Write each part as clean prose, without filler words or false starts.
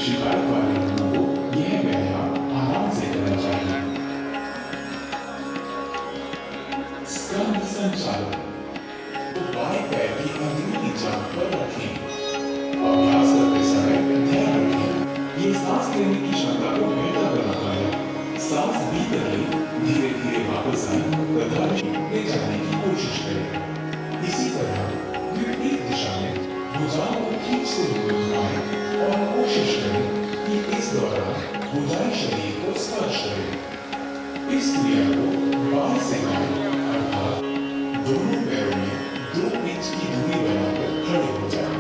शिकायत वाले लोगों को यह व्यायाम आराम से करना चाहिए। स्कंद संचालन, तो बाएं पैर की अंदरूनी जांघ पर रखें। अभ्यास करते समय ध्यान रखें, ये सांस लेने की क्षमता को बेहतर बनाता है। सांस भीतर ले, धीरे धीरे वापस आए तथा ले जाने की कोशिश करें। इसी तरह विपरीत दिशा में भुजाओं को खींचते हुए घुमाएं और कोशिश करें कि इस दौरान भुजाएं शरीर को स्पर्श करें। इस क्रिया को बाएं से दाएं अर्थात दोनों पैरों में 2 इंच की दूरी बनाकर खड़े हो जाएं।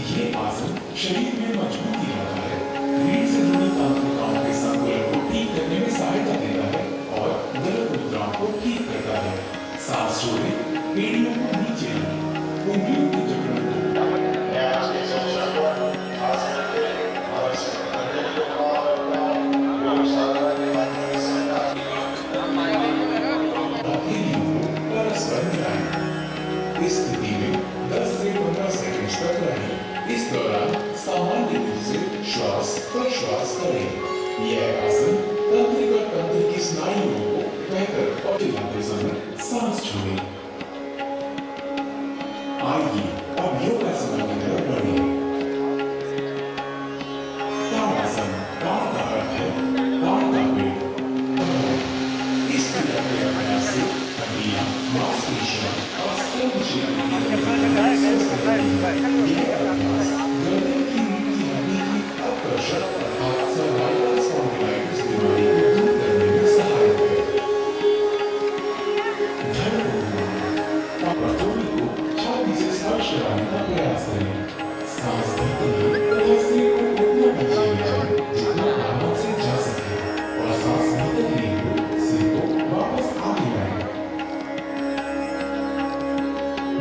ये आसन शरीर में मजबूती लाता है, रीढ़ से जुड़ी तंत्रिकाओं के संतुलन को ठीक करने में सहायता देता है और गलत मुद्राओं को ठीक करता है। सांस छोड़ें, एड़ियों को नीचे लाएं, उंगलियों की जकड़न को परस्पर मिलाएं। इस स्थिति में 10 से 15 सेकंड तक रहें। इस दौरान सामान्य रूप से श्वास प्रश्वास करें। यह आसन तंत्रिका तंत्र की स्नायुओं को बेहतर और चलाते समय सांस छोड़ें। आइए अब योगासन की तरफ बढ़ें। ताड़ासन, ताड़ का अर्थ है ताड़ का पेड़। इस क्रिया के अभ्यास से हड्डियां, मांसपेशियां और स्कंद क्षेत्र की तंत्रिकाएं स्वस्थ रहती हैं। यह अभ्यास गर्दन की नीचे हड्डी की अपकर्षण अर्थात सर्वाइकल स्पॉन्डिलाइटिस बीमारी को दूर करने में सहायक है। धड़ को घुमाएं और कटोरी को छाती से स्पर्श कराने का प्रयास करें। सांस भीतर लें तथा सिर को उतना नीचे ले जाएं जितना आराम से जा सके और सांस भीतर लिए हुए सिर को वापस आगे लाएं।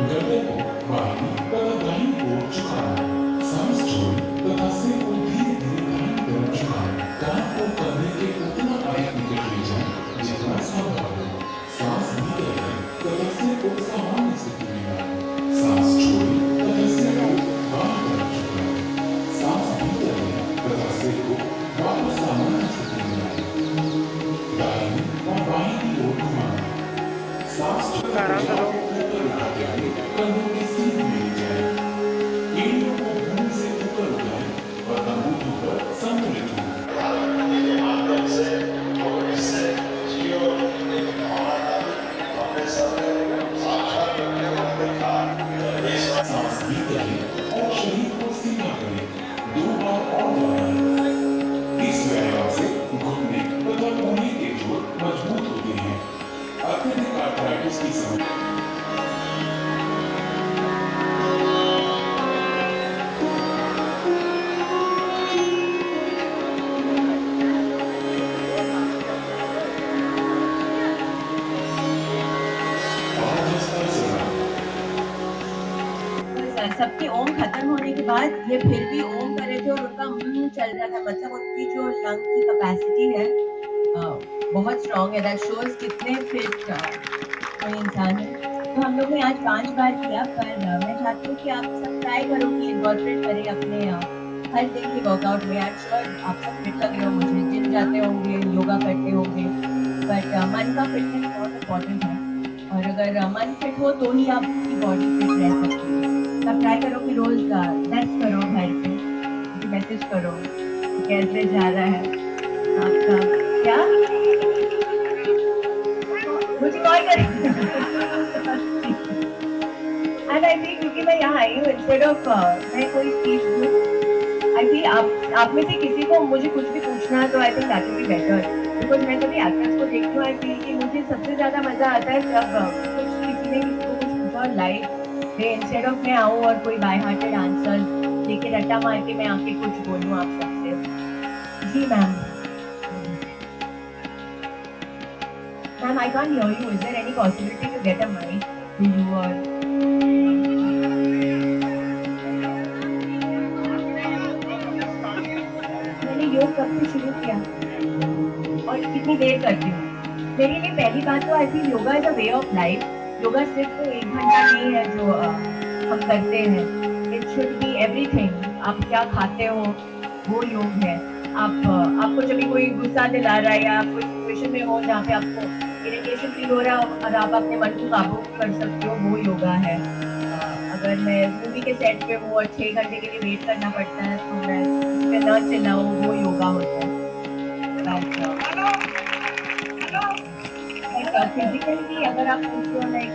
गर्दन को बाईं तथा दाहिनी ओर झुकाएं। सांस छोड़ें तथा सिर को धीरे धीरे दाहिनी तरफ झुकाएं। कान को कंधे के उतना अधिक निकट ले जाएं जितना संभव हो। सांस भीतर लें तथा सिर को सामान्य स्थिति में लाएं। सांस छोड़ें तथा सिर को बाईं तरफ झुकाएं। सांस भीतर लें तथा सिर को वापस सामान्य स्थिति में लाएं। दाहिनी और बाईं ओर घुमाएं। सांस ऊपर उठाते हुए कंधों के सीधे ले जाएं। एड़ियों को भूमि से ऊपर उठाएं और अंगूठों पर संतुलित हों। सांस भीतर लें और शरीर को सीधा करें। 2 बार और दोहराएं। इस व्यायाम से घुटने तथा कोहनी के जोड़ मजबूत होते हैं। अत्यधिक आर्थराइटिस की समस्या सबके ओम खत्म होने के बाद ये फिर भी ओम कर रहे थे और उनका मुंह चल रहा था। मतलब उनकी जो लंग की कैपेसिटी है बहुत स्ट्रॉन्ग है। दैट शोज कितने फिट कोई इंसान है। तो हम लोग ने आज 5 बार किया, पर मैं चाहती हूँ कि आप सब ट्राई करो कि इनकॉर्पोरेट करें अपने हर दिन के वर्कआउट में। आज श्योर आप सब फिट लग रहे हो मुझे, जिम जाते होंगे, योगा करते होंगे, बट मन का फिटनेस बहुत इम्पोर्टेंट है। और अगर मन फिट हो तो ही आपकी बॉडी फिट रह सकती है। आप ट्राई करो कि रोज 10 करो घर पे, मैसेज करो कैसे जा रहा है आपका, क्या मुझे कॉल करें। एंड आई थिंक क्योंकि मैं यहाँ आई हूँ, इंस्टेड ऑफ मैं कोई स्पीच दूँ, आई थिंक आप में से किसी को मुझे कुछ भी पूछना है तो I think that will be better. Because मैं कभी एक्टर्स को देखती हूँ, आई फील कि मुझे सबसे ज्यादा मजा आता है जब कुछ किसी ने किसी को कुछ पूछा और लाइव इंस्टेड ऑफ मैं आऊँ और कोई बाय हार्टेड आंसर लेके रट्टा मार के मैं आके कुछ बोलूँ आप सबसे। जी ma'am. Ma'am I can't hear you, is there any possibility to get a mic to you? और मैंने योग कब से शुरू किया और कितनी देर करती हूँ? मेरे लिए पहली बात तो I think yoga is a way of life. Yoga सिर्फ 1 घंटा नहीं है जो हम करते हैं। इट शुड बी एवरीथिंग, आप क्या खाते हो वो योग है। आपको जब भी कोई गुस्सा दिला रहा है या आप कोई सिचुएशन में हो जहाँ पे आपको इरिटेशन फील हो रहा है और आप अपने मन को काबू कर सकते हो, वो योगा है। अगर मैं मूवी के सेट पे हूँ और 6 घंटे के लिए वेट करना पड़ता है तो मैं उस पे न चिल्लाऊं, वो योगा होता है। फिजिकली अगर आप पूछो लाइक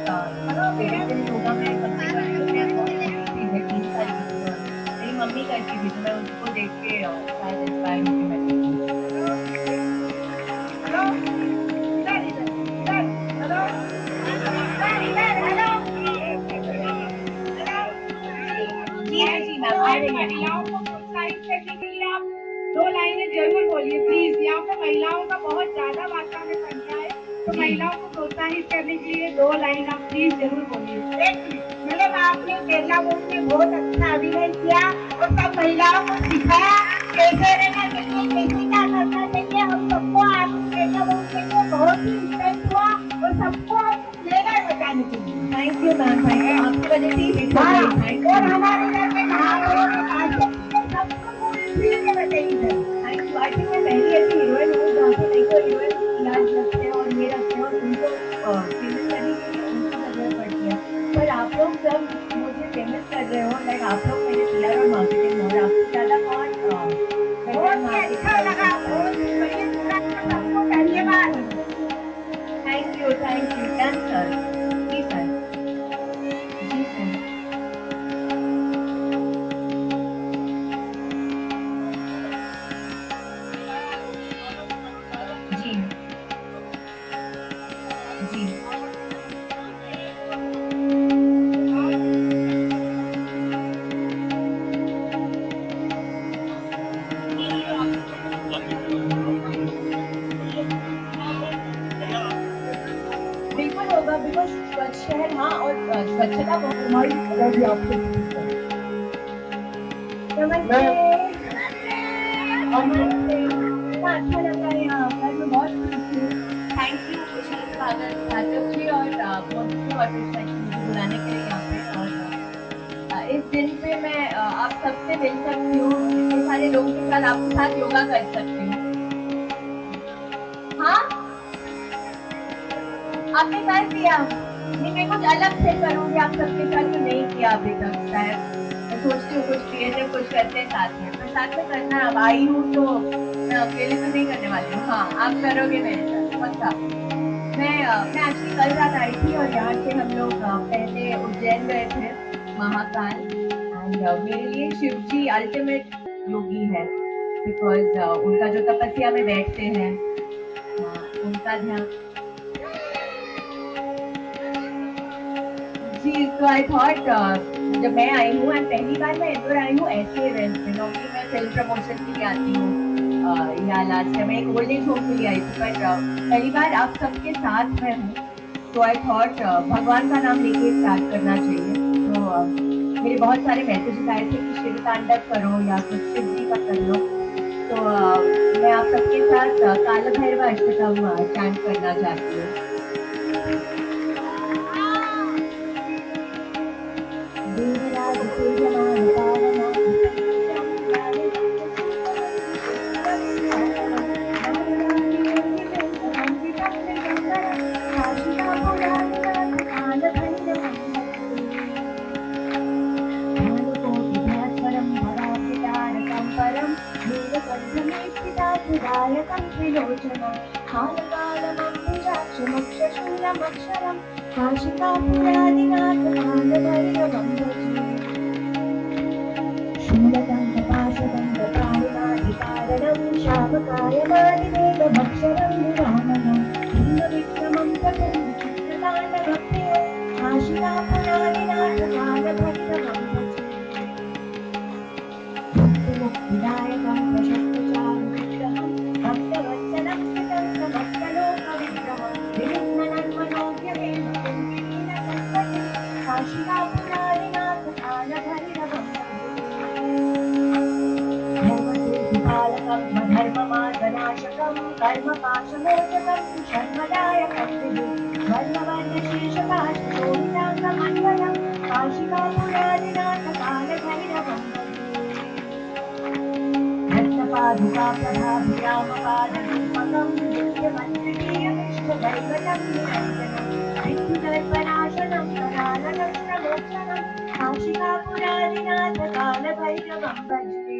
फिजिकल योगा में सबसे पहले तो मैं बहुत थी, मैं 3 साल की थी और मेरी मम्मी करती थी तो मैं उनको देख के शायद इंस्पायर होके मैं करती हूँ। जी जी मैम, आ रही है। महिलाओं को प्रोत्साहित करने के लिए आप 2 लाइनें जरूर बोलिए प्लीज। यहाँ पे महिलाओं का बहुत ज्यादा मात्रा में संख्या है, तो जी। महिलाओं को प्रोत्साहित करने के लिए 2 लाइन आप प्लीज जरूर बोलिए। मैडम, आपने केरला बोर्ड में बहुत अच्छा अभिनय किया और सब महिलाओं को सिखाया कैसे रहना चाहिए, कैसे क्या करना चाहिए। हम सबको आप केरला बोर्ड के लिए बहुत ही इंस्पायर हुआ और सबको लेकर बताने के लिए। Thank you ma'am, thank you, आपकी वजह से ही हिट हो गई। थैंक और यू, हमारे घर में सबको फ्री में बताइए। Thank you. आई थिंक मैं पहली ऐसी हीरोइन हूँ जहाँ पे नहीं तो हीरोइन इलाज रखते हैं और ये रखते हैं और उनको फेमस करने के लिए उनको जरूरत पड़ती है। पर आप लोग जब मुझे फेमस कर रहे हो, लाइक आप लोग मेरे PR और मार्केटिंग हो, और आपसे ज्यादा कौन बहुत ही अच्छा लगा, बहुत बढ़िया, सबको धन्यवाद। Thank you, done sir. जी सर, जी सर। जी जी बिल्कुल होगा, बिकॉज स्वच्छ शहर, हाँ, और स्वच्छता बहुत हमारी तरह भी आपसे नमस्ते। नमस्ते, इतना अच्छा लग रहा है यहाँ पर, मैं बहुत खुश हूँ। थैंक यू कुशील भागवत जी और मोदी और कृष्णा जी मुझे बुलाने के लिए यहाँ पे। और इस दिन पे मैं आप सबसे मिल सकती हूँ, इतने सारे लोगों के साथ आपके साथ योगा कर सकती हूँ। हाँ, आपने कर दिया? नहीं, मैं कुछ अलग से करूँगी आप सबके साथ, जो नहीं किया अभी तक शायद। मैं सोचती हूँ कुछ क्रिएटिव कुछ करते हैं साथ में, पर साथ में करना है। अब आई हूँ तो मैं अकेले तो नहीं करने वाली हूँ। हाँ, आप करोगे मेरे साथ पक्का। मैं एक्चुअली कल रात आई थी और यहाँ से हम लोग पहले उज्जैन गए थे, महाकाल। एंड मेरे लिए शिव जी अल्टीमेट योगी है, बिकॉज उनका जो तपस्या में बैठते हैं, उनका ध्यान। जी, तो आई थॉट जब मैं आई हूँ एंड पहली बार मैं इंदौर आई हूँ ऐसे इवेंट में, नॉर्मली मैं फिल्म प्रमोशन के लिए आती हूँ या लास्ट टाइम मैं एक ओल्ड एज होम के लिए आई थी, बट पहली बार आप सबके साथ मैं हूँ, तो आई थॉट भगवान का नाम लेके स्टार्ट करना चाहिए। तो मेरे बहुत सारे मैसेजेस आए थे कि शिव तांडव करो या कुछ शिव जी का कर लो, तो मैं आप सबके साथ काल भैरव अष्टकम चैंट करना चाहती हूँ। काशिकापुरादिनाथ कालभैरवं भजे शूलदण्डपाशदण्डपाणिनादिकारणं शावकायमादिदेवभक्षरं निरामयं लिङ्गविक्रमं प्रभुं विचित्रताण्डवप्रियं काशिकापुरादिनाथ कालभैरवं भजे मुक्तिदायकं प्रशस्तचारुविग्रहं भक्तवत्सलं स्थितं समस्तलोकविग्रहं विघ्ननन्मनोज्ञमेव कुञ्जीनसम्पतिं काशिकापुरादिनाथ कालभैरवं धर्मकीर्तिपालकं धर्ममार्गनाशकं कर्मपाशमोचकं शर्मदायकं वर्णवर्णशीर्षकाशोभिताङ्गमण्डलं काशिकापुरादिनाथ कालभैरवं भैरवं भजे रत्नपादुका प्रभाभिरामपादरूपकं दिव्यमन्त्रिणीयमिष्टदैवतं निरञ्जनं विद्युदर्पणाशनं करालनष्टमोक्षणं काशिकापुरादिनाथ कालभैरवं भजे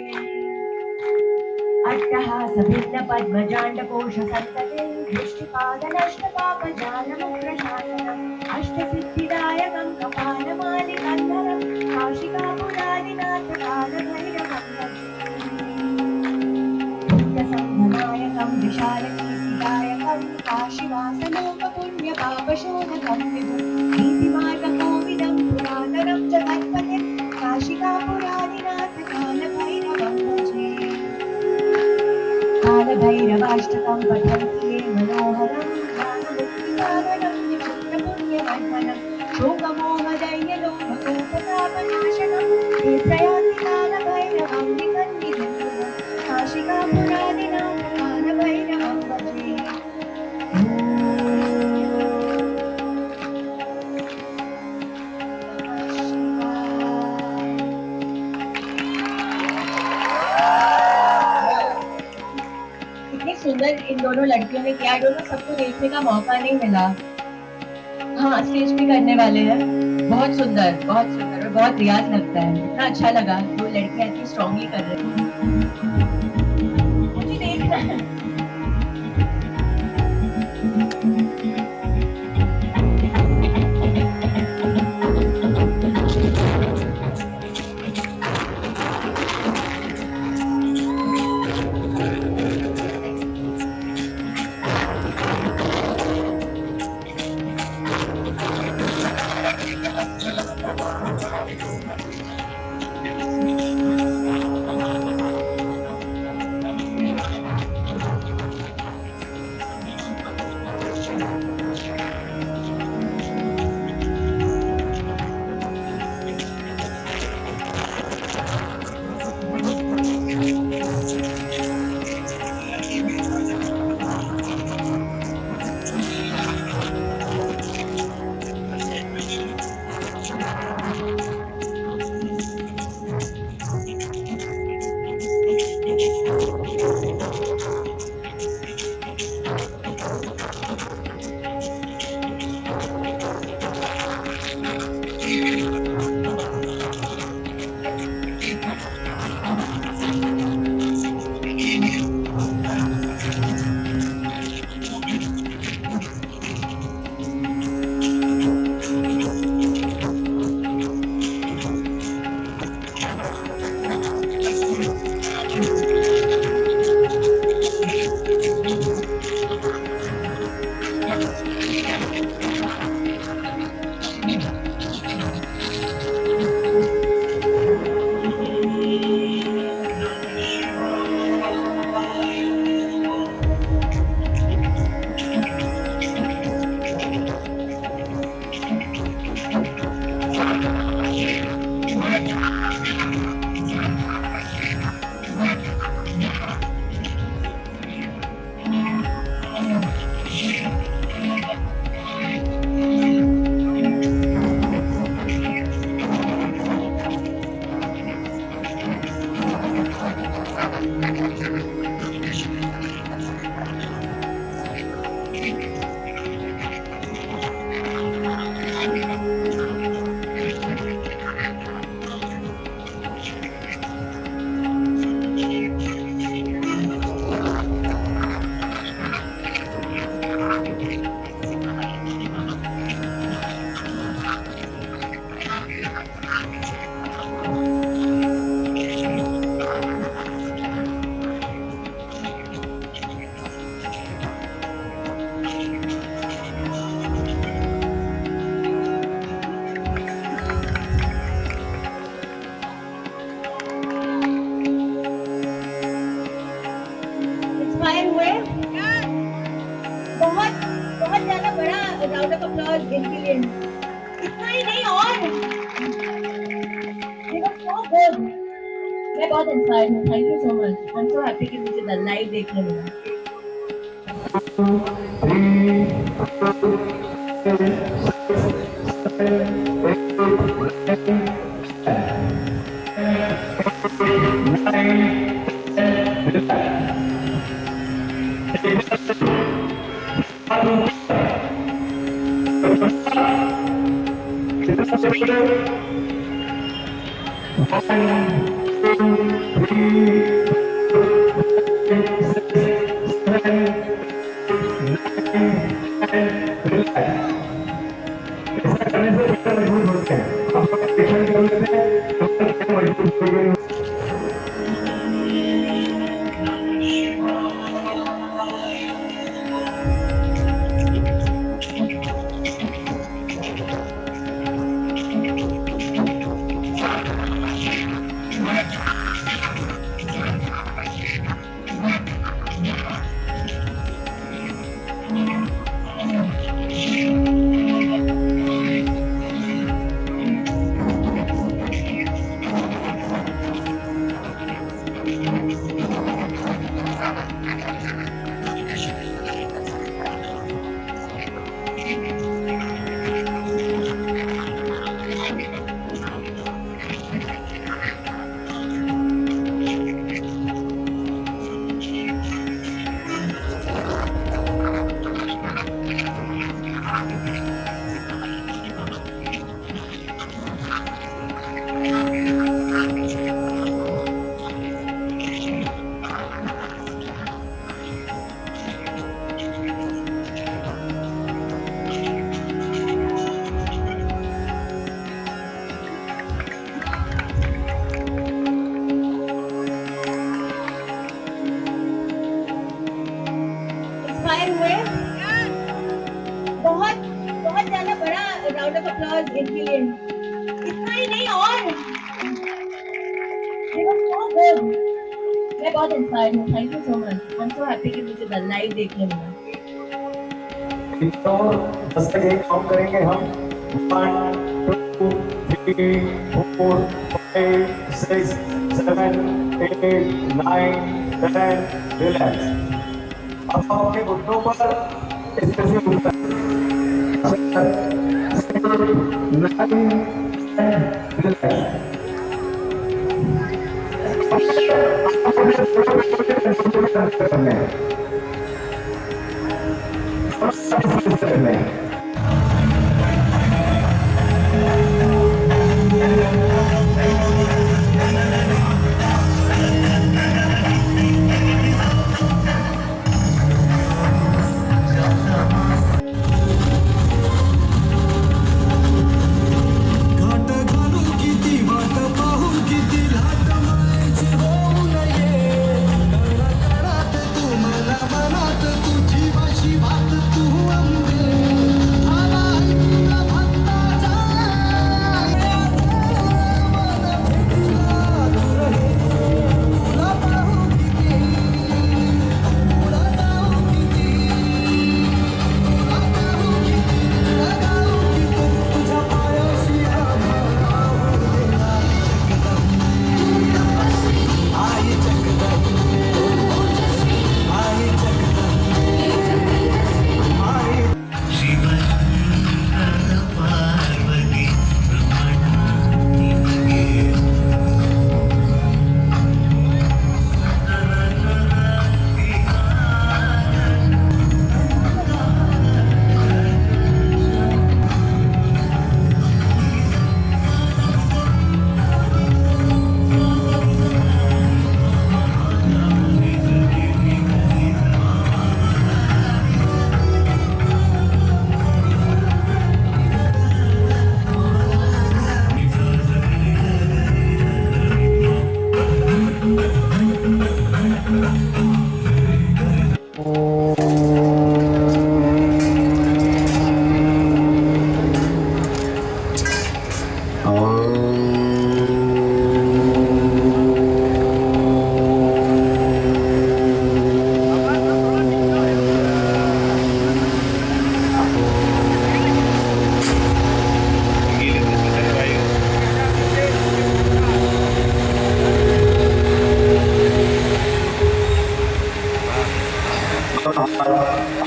अट्टहासभिन्नपद्मजाण्डकोशसन्ततिं दृष्टिपादनष्टपापजालमुप्रशासनम् अष्टसिद्धिदायकं कपालमालिकन्धरं काशिकापुरादिनाथ कालभैरवं भजे पुण्यसम्भनायकं विशालकीर्तिदायकं काशीवासलोकपुण्यपापशोधकं विभुं नीतिमार्गकोविदं पुरातनं च तत्पतिं काशिकापुरादिनाथ कालभैरवं भजे कालभैरवाष्टकं पठन्ति ये मनोहरं ज्ञानमुक्तिसाधनं निपुण्यपुण्यवर्धनं शोकमोहदैन्यलोककोपतापनाशनं ये प्रयान्ति कालभैरवं निकन्निधिन्दुनं काशिकापुरादिनाथ कालभैरवं भजे कितनी सुंदर इन दोनों लड़कियों ने किया। दोनों सबको देखने का मौका नहीं मिला। हाँ, स्टेज पे करने वाले हैं। बहुत सुंदर और बहुत रियाज लगता है। इतना अच्छा लगा, वो लड़कियां इतनी स्ट्रांगली कर रही हैं। मुझे देखना है। इंस्पायर हुए? बहुत बहुत ज्यादा बड़ा राउंड ऑफ अप्लॉज इनके लिए। इतना ही नहीं और They were so good. मैं बहुत इंस्पायर्ड हूँ। Thank you so much. I am so happy कि मुझे लाइव देखने मिला। इंस्पायर हुए बहुत बहुत ज्यादा बड़ा राउंड ऑफ अप्लॉज इनके लिए इतना ही नहीं और they were so good मैं बहुत इंस्पायर्ड हूँ thank you so much I am so happy कि मुझे लाइव देखने मिला तो 10 तक एक काउंट करेंगे हम 1 2 3 4 5 6 7 8 9 10 रिलैक्स अब हम अपने घुटनों पर इस तरह से उठा 9 रिलैक्स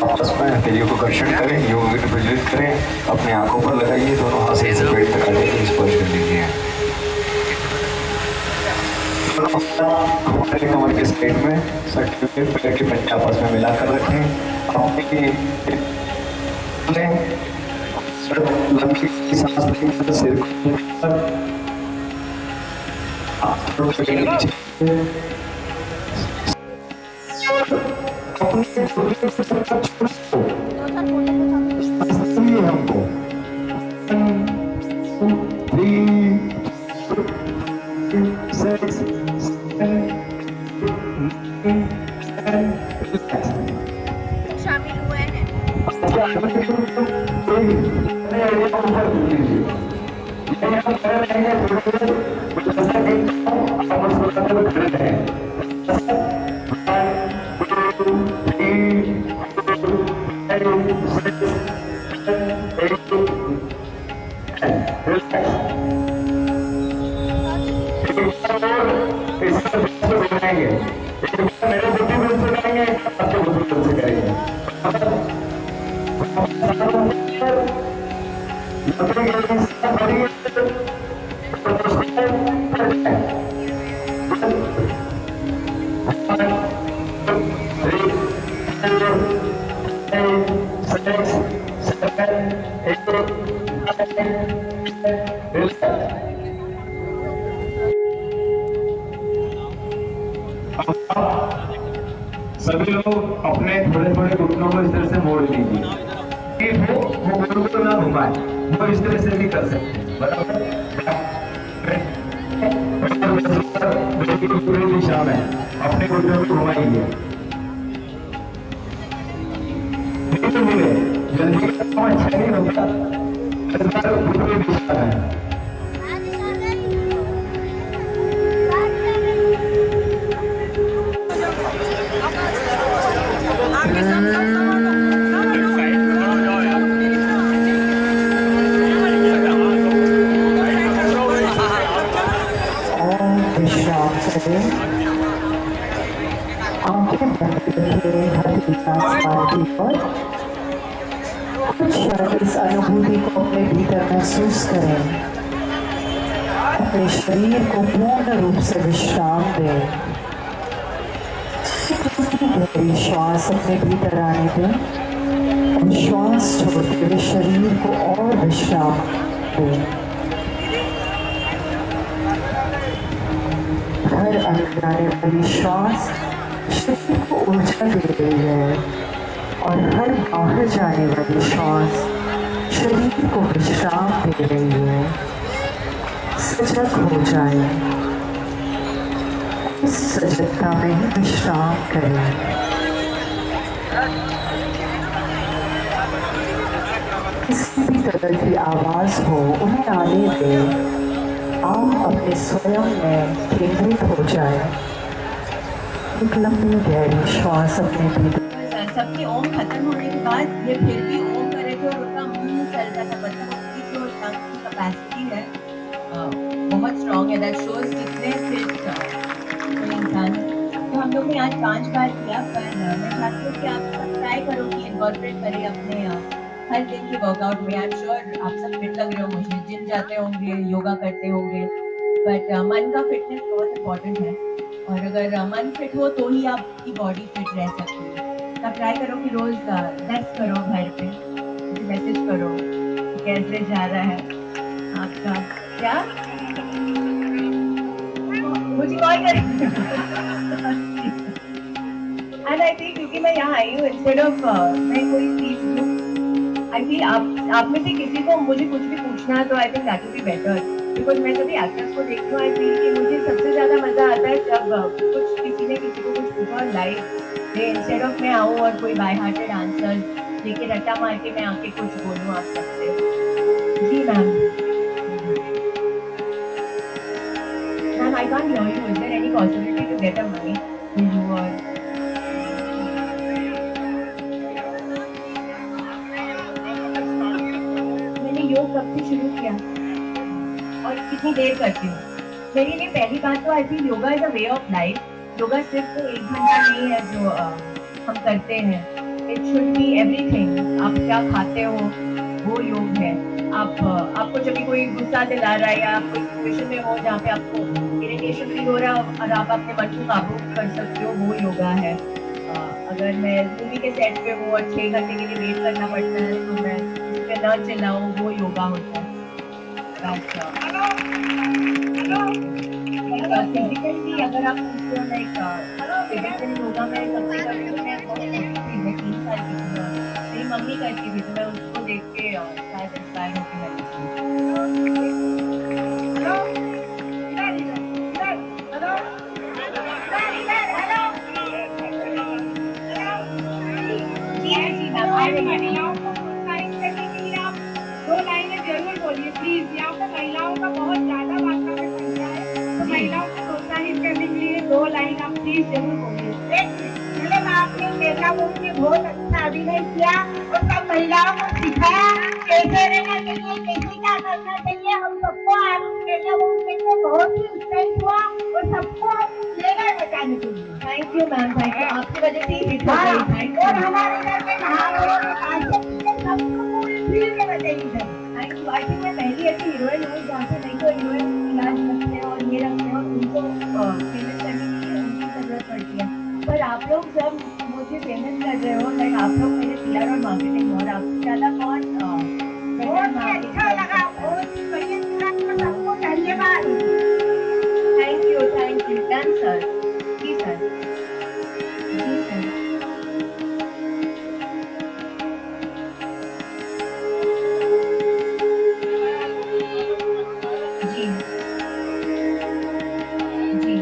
आपस में तेलियों को कर्षण करें, योग प्रज्वलित करें, अपने आंखों पर लगाइए, दोनों हाथ से पेट तक आगे स्पर्श कर लीजिए। हमारे कमर के साइड में सटे हुए पैर की पट्टी आपस में मिलाकर रखें। लंबी सांस लेकर सिर को हमको 1, 2, 3, 6, 7, 8, 9, शामिल हुए हैं। सभी लोग अपने थोड़े थोड़े घुटनों को इस तरह से मोड़ लीजिए कि वो घुटनों को ना घुमाए, वो इस तरह से भी कर सकते हैं, बराबर। पूरी दिशा में अपने घुटनों को घुमाइए, धीरे धीरे, जल्दी काम अच्छा नहीं होता, पूरी दिशा में। आंखें बंद करके हल्की सांस मारती पर कुछ क्षण इस अनुभूति को अपने भीतर महसूस करें। अपने शरीर को पूर्ण रूप से विश्राम दें। गहरी श्वास अपने भीतर आने दें और श्वास छोड़ते हुए शरीर को और विश्राम दें। हर अंदर आने वाली श्वास शरीर को ऊर्जा दे रही है और हर बाहर जाने वाली श्वास शरीर को विश्राम दे रही है। सजग हो जाए, इस सजगता में ही विश्राम करें। किसी भी तरह की आवाज हो उन्हें आने दें। आप अपने स्वयं में केंद्रित हो जाए। एक लंबी गहरी श्वास अपने भीतर। सबके ओम खत्म होने के बाद ये फिर भी ओम कर रहे थे और उनका मुंह चल रहा था, मतलब उनकी जो लंग की कैपेसिटी है बहुत स्ट्रॉन्ग है। दैट शोज कितने फिट कोई इंसान है। तो हम लोग ने आज 5 बार किया, पर मैं चाहती हूँ कि आप सब ट्राई करो कि इनकॉर्पोरेट करें अपने हर दिन के वर्कआउट में। आई एम श्योर आप सब फिट लग रहे हो मुझे, जिम जाते होंगे, योगा करते होंगे, बट मन का फिटनेस बहुत इम्पोर्टेंट है। और अगर मन फिट हो तो ही आपकी बॉडी फिट रह सकती है। तो ट्राई करो कि रोज 10 करो घर पे, मुझे मैसेज करो कैसे जा रहा है आपका, क्या मुझे कॉल करें। एंड आई थिंक क्योंकि मैं यहाँ आई हूँ, इंस्टेड ऑफ मैं कोई चीज लूँ, आई थिंक आप में से किसी को मुझे कुछ भी पूछना है तो I think that will be better. Because मैं कभी एक्टर्स को देखती हूँ, आई थिंक कि मुझे सबसे ज्यादा मजा आता है जब कुछ किसी ने किसी को कुछ पूछा लाइव दे, इंस्टेड ऑफ मैं आऊँ और कोई बाय हार्टेड आंसर लेके रट्टा मार के मैं आके कुछ बोलूँ आप सबसे। जी ma'am, ma'am I can't hear you, is there any possibility to get a mic to you? और मैंने योग कब से शुरू किया और कितनी देर करती हूँ? मेरे लिए पहली बात तो I think yoga is a way of life. Yoga सिर्फ 1 घंटा नहीं है जो हम करते हैं, इट शुड बी एवरीथिंग। आप क्या खाते हो वो योग है। आपको जब भी कोई गुस्सा दिला रहा है या आप कोई सिचुएशन में हो जहाँ पे आपको मेडिटेशन भी हो रहा है और आप अपने मन को काबू कर सकते हो, वो योगा है। अगर मैं मूवी के सेट पे हूँ और 6 घंटे के लिए वेट करना पड़ता है तो मैं उस पे न चिल्लाऊं, वो योगा होता है। फिजिकली अगर आप पूछते हो लाइक फिजिकल योगा में सबसे पहले मैं बहुत छोटी थी, मैं 3 साल की थी और मेरी मम्मी करती थी तो मैं उसको देख के शायद इंस्पायर होकर मैंने जी मैम आ रही है। महिलाओं को प्रोत्साहित करने के लिए आप 2 लाइनें जरूर बोलिए प्लीज। यहाँ पे महिलाओं का बहुत ज्यादा मात्रा में संख्या है, तो महिलाओं को प्रोत्साहित करने के लिए 2 लाइन आप प्लीज जरूर बोलिए। मैडम आपने केरला मूवी में बहुत अच्छा अभिनय किया और सब महिलाओं को सिखाया कैसे रहना चाहिए, कैसे क्या करना चाहिए। हम सबको आप केरला मूवी से बहुत ही उत्साहित हुआ और सबको लेकर बचाने के लिए। Thank you ma'am, thank you. आपकी वजह से ही हिट हो हाँ, गई। थैंक और यू, हमारे घर में महाराज सबको पूरी फील्ड में बचाई है। Thank you. आई थिंक मैं पहली ऐसी हीरोइन हूँ जहाँ पे नहीं तो हीरोइन इलाज रखते हैं और ये रखते हैं और उनको फेमस करने के लिए उनकी जरूरत पड़ती है। पर आप लोग जब मुझे फेमस कर रहे हो, लाइक आप लोग मेरे PR और मार्केटिंग और आपसे ज्यादा कौन बहुत ही अच्छा लगा, बहुत ही बढ़िया लगा। सबको धन्यवाद। Thank you done sir. जी सर, जी सर। जी जी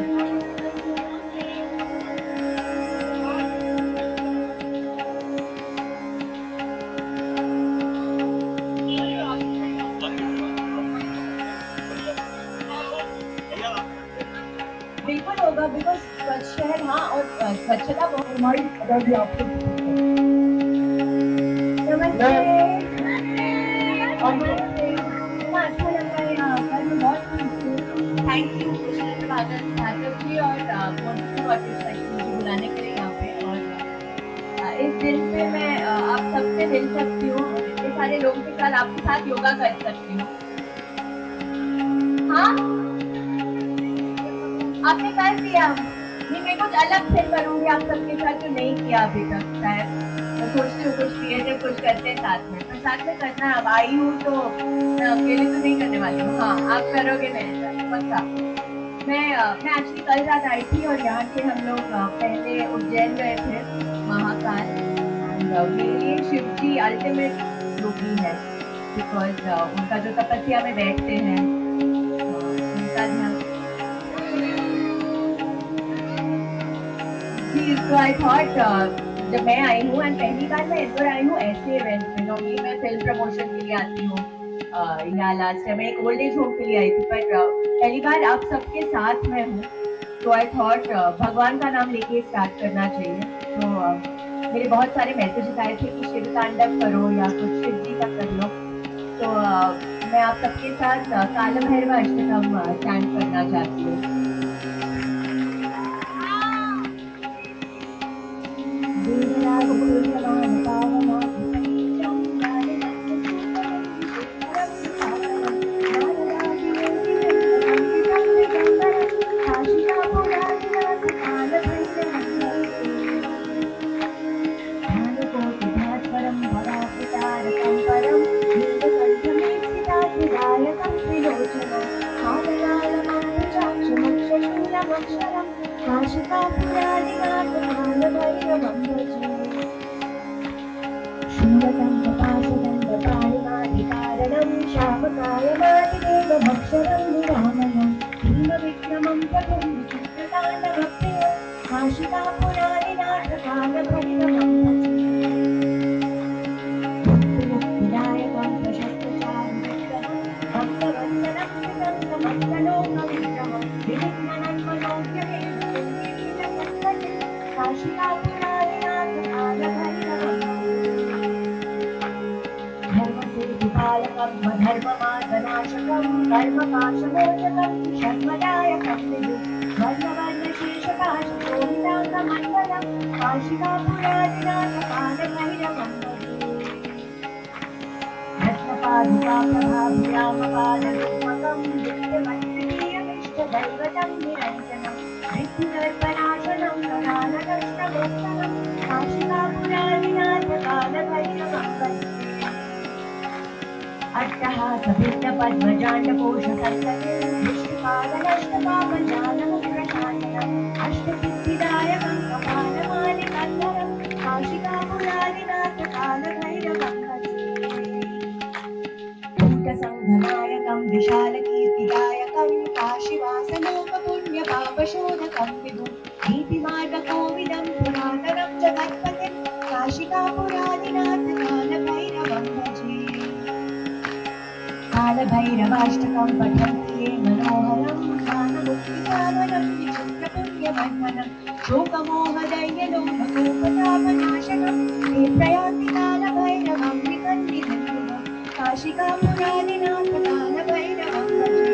बिल्कुल होगा, बिकॉज स्वच्छ शहर, हाँ, और स्वच्छता बहुत हमारी अगर भी आपको नमस्ते। इतना अच्छा लग रहा है यहाँ पर, मैं बहुत खुश हूँ। थैंक यू कृष्ण भागवत जी और मुझे बुलाने के लिए यहाँ पे। और इस दिन पे मैं आप सबसे मिल सकती हूँ, इतने सारे लोगों के साथ आपके साथ योगा कर सकती हूँ। हाँ, आपने कर दिया, नहीं मैं कुछ अलग से करूंगी आप सबके साथ जो नहीं किया अभी तक। शायद मैं सोचती हूँ कुछ क्रिएटिव कुछ करते हैं साथ में, पर साथ में करना है। अब आई हूँ तो मैं अकेले तो नहीं करने वाली हूँ। हाँ, आप करोगे मेरे साथ पक्का। मैं एक्चुअली कल रात आई थी और यहाँ से हम लोग पहले उज्जैन गए थे महाकाल। मेरे लिए शिव जी अल्टीमेट योगी है, बिकॉज उनका जो तपस्या में बैठते हैं उनका ध्यान। तो आई थॉट जब मैं आई हूँ एंड पहली बार मैं इंदौर आई हूँ ऐसे इवेंट में, नॉर्मली मैं फिल्म प्रमोशन के लिए आती हूँ या लास्ट टाइम मैं एक ओल्ड एज होम के लिए आई थी, पर पहली बार आप सबके साथ में हूँ तो आई थॉट भगवान का नाम लेके स्टार्ट करना चाहिए। तो मेरे बहुत सारे मैसेजेस आए थे कि शिव तांडव करो या कुछ शिव जी का कर लो, तो मैं आप सबके साथ काल भैरव अष्टकम चैंट करना चाहती हूँ। दैवतं अष्टसिद्धिदायकं कपालमालिकन्धरं काशिकापुरादिनाथकालभैरवं भूतसङ्घनायकं विशालकीर्तिदायकं काशीवासलोकपुण्यपापशोधकं विभुं नीतिमार्गकोविदं पुरातनं जगत्पतिं काशिकापुरादिनाथकालभैरवं भजे कालभैरवाष्टकं पठन्ति ये मनोहरं ज्ञानमुक्तिसाधनं विचित्रपुण्यवर्धनं शोकमोहदैन्यलोककोपतापनाशनं ते प्रयान्ति कालभैरवं विकन्दितं काशिकापुरादिनाथ कालभैरवं भजे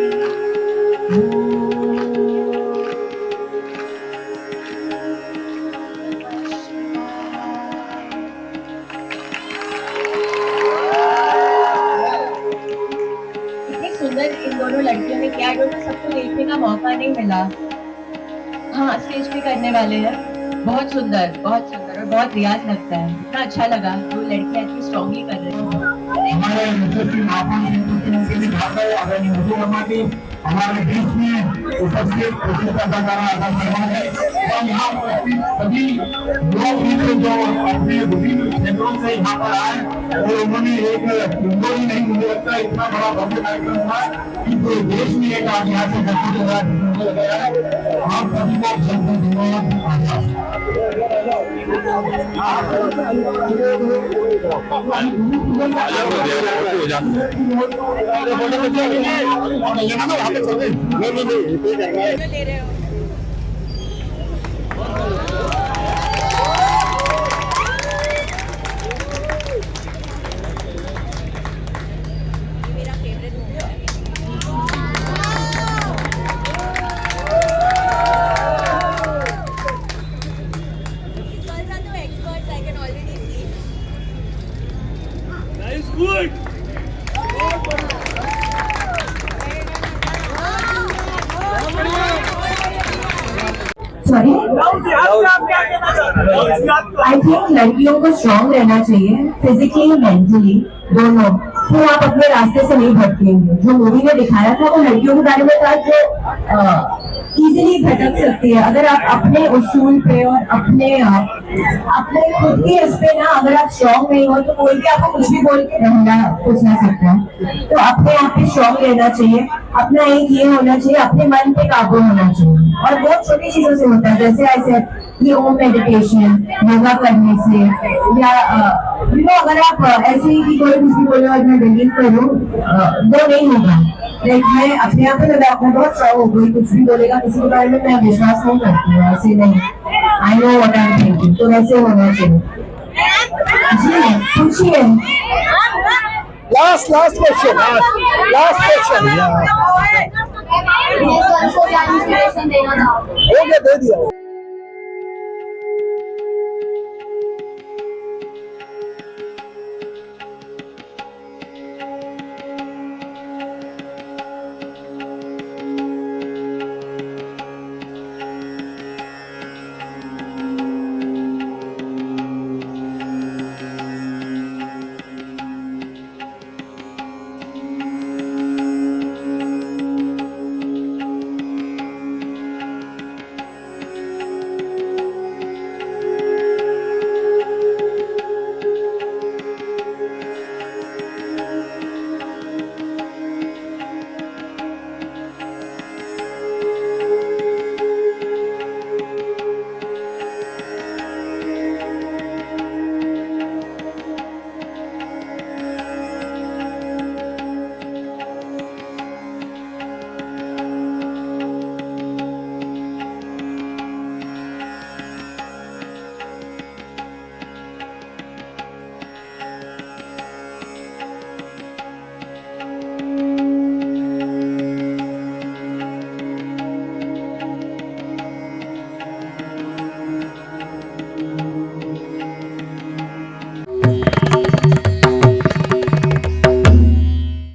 सुंदर इन दोनों लड़कियों ने किया जो सबको देखने का मौका नहीं मिला। हाँ, स्टेज पे करने वाले हैं। बहुत सुंदर और बहुत रियाज लगता है। इतना अच्छा लगा जो लड़कियां इतनी स्ट्रॉन्गली कर रही हैं। हमारे यशस्वी महापुरुष के दिखाकर आदरणीय मधु वर्मा जी हमारे देश में उपस्थित अदाकारा अदा शर्मा है और यहाँ उपस्थित सभी लोग मित्र जो अपने विभिन्न क्षेत्रों से यहाँ पर आए और उन्होंने एक इंदौर ही नहीं, मुझे लगता है इतना बड़ा भव्य कार्यक्रम हुआ कि पूरे देश में एक ऐतिहासिक घटना लगाया है। आप सभी को बहुत धन्यवाद। सॉरी, आई थिंक लड़कियों को स्ट्रॉन्ग रहना चाहिए फिजिकली मेंटली दोनों, तो आप अपने रास्ते से नहीं भटकेंगे। जो मूवी में दिखाया था वो लड़कियों के बारे में था जो इजीली भटक सकती है। अगर आप अपने उसूल पे और अपने खुद के इस पे ना अगर आप स्ट्रॉन्ग नहीं हो तो कोई भी आपको कुछ भी बोल के रहना कुछ ना सकता है। तो अपने आप पे स्ट्रॉन्ग रहना चाहिए, अपना एक ये होना चाहिए, अपने मन पे काबू होना चाहिए और बहुत छोटी चीजों से होता है। जैसे ऐसे ये ओम मेडिटेशन योगा करने से या अगर आप ऐसे ही कि कोई कुछ भी बोले और मैं ड्रिंकिंग करूँ वो नहीं होगा। लाइक मैं अपने आप पे अपना बहुत स्ट्रॉन्ग हो गई, कुछ भी बोलेगा किसी के बारे में मैं विश्वास नहीं करती हूँ, ऐसे नहीं। I know what I am thinking, तो वैसे होना चाहिए। जी पूछिए। Last question. क्या इंस्पिरेशन देना था? हो गया, दे दिया।